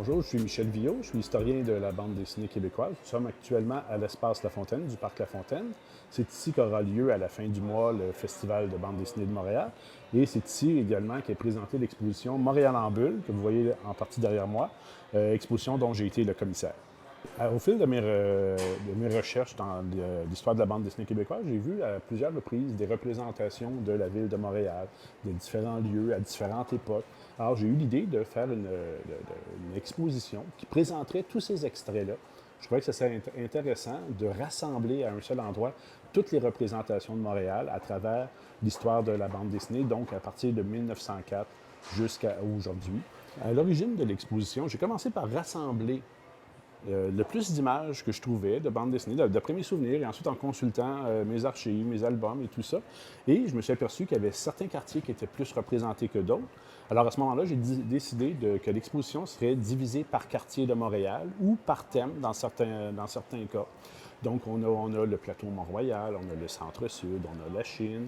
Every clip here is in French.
Bonjour, je suis Michel Viault, je suis historien de la bande dessinée québécoise. Nous sommes actuellement à l'espace La Fontaine, du parc La Fontaine. C'est ici qu'aura lieu à la fin du mois le Festival de bande dessinée de Montréal. Et c'est ici également qu'est présentée l'exposition Montréal en bulle, que vous voyez en partie derrière moi, exposition dont j'ai été le commissaire. Au fil de mes recherches dans l'histoire de la bande dessinée québécoise, j'ai vu à plusieurs reprises des représentations de la ville de Montréal, de différents lieux à différentes époques. Alors j'ai eu l'idée de faire une exposition qui présenterait tous ces extraits-là. Je trouvais que ce serait intéressant de rassembler à un seul endroit toutes les représentations de Montréal à travers l'histoire de la bande dessinée, donc à partir de 1904 jusqu'à aujourd'hui. À l'origine de l'exposition, j'ai commencé par rassembler le plus d'images que je trouvais de bandes dessinées, d'après mes souvenirs, et ensuite en consultant mes archives, mes albums et tout ça. Et je me suis aperçu qu'il y avait certains quartiers qui étaient plus représentés que d'autres. Alors à ce moment-là, j'ai décidé que l'exposition serait divisée par quartier de Montréal ou par thème dans certains cas. Donc on a le plateau Mont-Royal, on a le centre-sud, on a la Chine,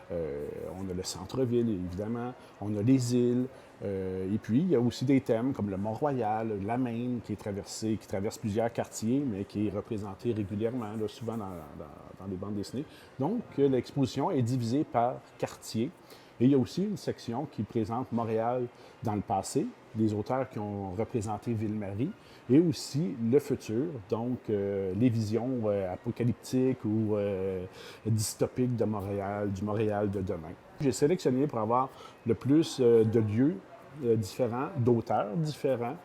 on a le centre-ville, évidemment, on a les îles, et puis il y a aussi des thèmes comme le Mont-Royal, la Maine, qui traverse plusieurs quartiers, mais qui est représenté régulièrement, là, souvent dans les bandes dessinées. Donc, l'exposition est divisée par quartier. Et il y a aussi une section qui présente Montréal dans le passé, des auteurs qui ont représenté Ville-Marie, et aussi le futur, donc les visions apocalyptiques ou dystopiques de Montréal, du Montréal de demain. J'ai sélectionné pour avoir le plus de lieux différents, d'auteurs différents.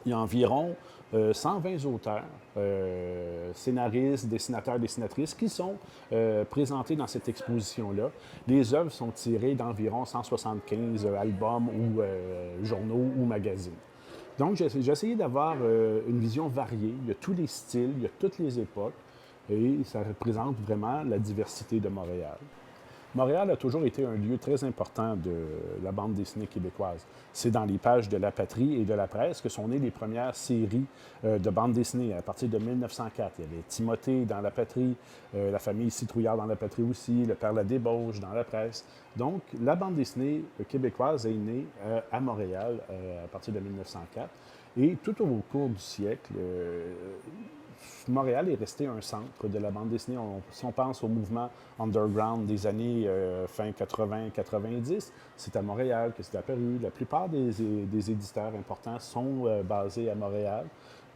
Il y a environ 120 auteurs, scénaristes, dessinateurs, dessinatrices qui sont présentés dans cette exposition-là. Les œuvres sont tirées d'environ 175 albums ou journaux ou magazines. Donc, j'ai essayé d'avoir une vision variée. Il y a tous les styles, il y a toutes les époques, et ça représente vraiment la diversité de Montréal. Montréal a toujours été un lieu très important de la bande dessinée québécoise. C'est dans les pages de La Patrie et de La Presse que sont nées les premières séries de bande dessinée à partir de 1904. Il y avait Timothée dans La Patrie, la famille Citrouillard dans La Patrie aussi, le Père La Débauche dans La Presse. Donc, la bande dessinée québécoise est née à Montréal à partir de 1904. Et tout au cours du siècle, Montréal est resté un centre de la bande dessinée. Si on pense au mouvement underground des années fin 80-90, c'est à Montréal que c'est apparu. La plupart des éditeurs importants sont basés à Montréal.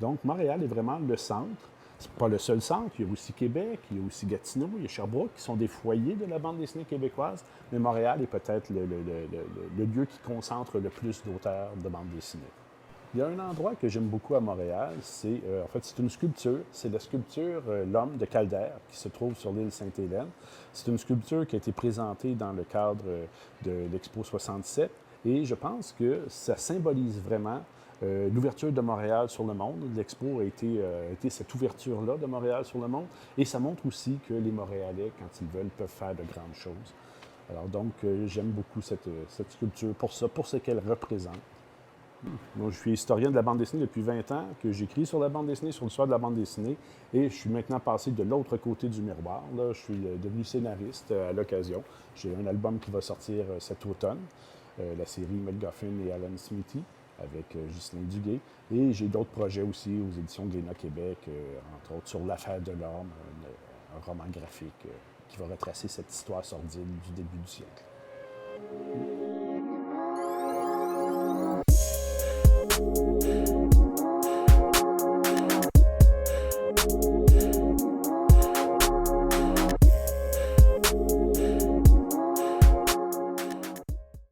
Donc, Montréal est vraiment le centre. C'est pas le seul centre. Il y a aussi Québec, il y a aussi Gatineau, il y a Sherbrooke, qui sont des foyers de la bande dessinée québécoise. Mais Montréal est peut-être le lieu qui concentre le plus d'auteurs de bande dessinée. Il y a un endroit que j'aime beaucoup à Montréal, c'est une sculpture. C'est la sculpture L'Homme de Calder qui se trouve sur l'île Sainte-Hélène. C'est une sculpture qui a été présentée dans le cadre de l'Expo 67 et je pense que ça symbolise vraiment l'ouverture de Montréal sur le monde. L'expo a été cette ouverture-là de Montréal sur le monde et ça montre aussi que les Montréalais, quand ils veulent, peuvent faire de grandes choses. Alors donc, j'aime beaucoup cette sculpture pour ça, pour ce qu'elle représente. Donc, je suis historien de la bande dessinée depuis 20 ans, que j'écris sur la bande dessinée, sur l'histoire de la bande dessinée, et je suis maintenant passé de l'autre côté du miroir. Là, je suis devenu scénariste à l'occasion. J'ai un album qui va sortir cet automne, la série McGuffin et Alan Smithy, avec Ghislain Duguay. Et j'ai d'autres projets aussi aux éditions Glénat Québec, entre autres sur l'affaire de l'homme, un roman graphique qui va retracer cette histoire sordide du début du siècle.